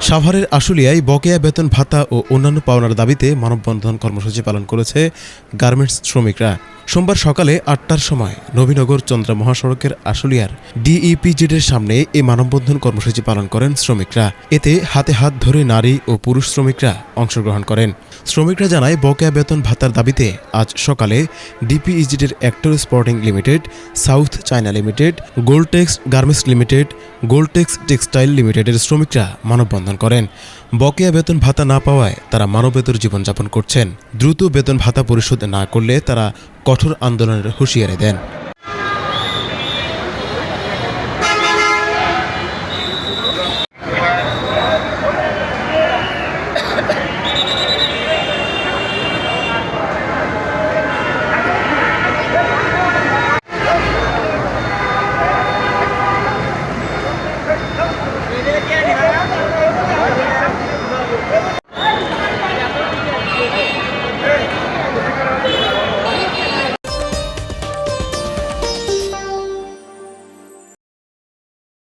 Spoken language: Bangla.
সাভারের আশুলিয়ায় বকেয়া বেতন ভাতা ও অন্যান্য পাওনার দাবিতে মানববন্ধন কর্মসূচি পালন করেছে গার্মেন্টস শ্রমিকরা। সোমবার সকালে ৮টার সময় নবীনগর চন্দ্রা মহাসড়কের আশুলিয়ার ডিইপিজেডের সামনে এই মানববন্ধন কর্মসূচি পালন করেন শ্রমিকরা। এতে হাতে হাত ধরে নারী ও পুরুষ শ্রমিকরা অংশগ্রহণ করেন। শ্রমিকরা জানায়, বকেয়া বেতন ভাতার দাবিতে আজ সকালে ডিপিইজেডের actor sporting limited, south China limited, Goldtex garments limited, Goldtex textile লিমিটেডের শ্রমিকরা মানববন্ধন করেন। বকেয়া বেতন ভাতা না পাওয়ায় তারা মানবেতর জীবনযাপন করছেন। দ্রুত বেতন ভাতা পরিশোধ না করলে তারা কঠোর আন্দোলনের হুঁশিয়ারি দেন।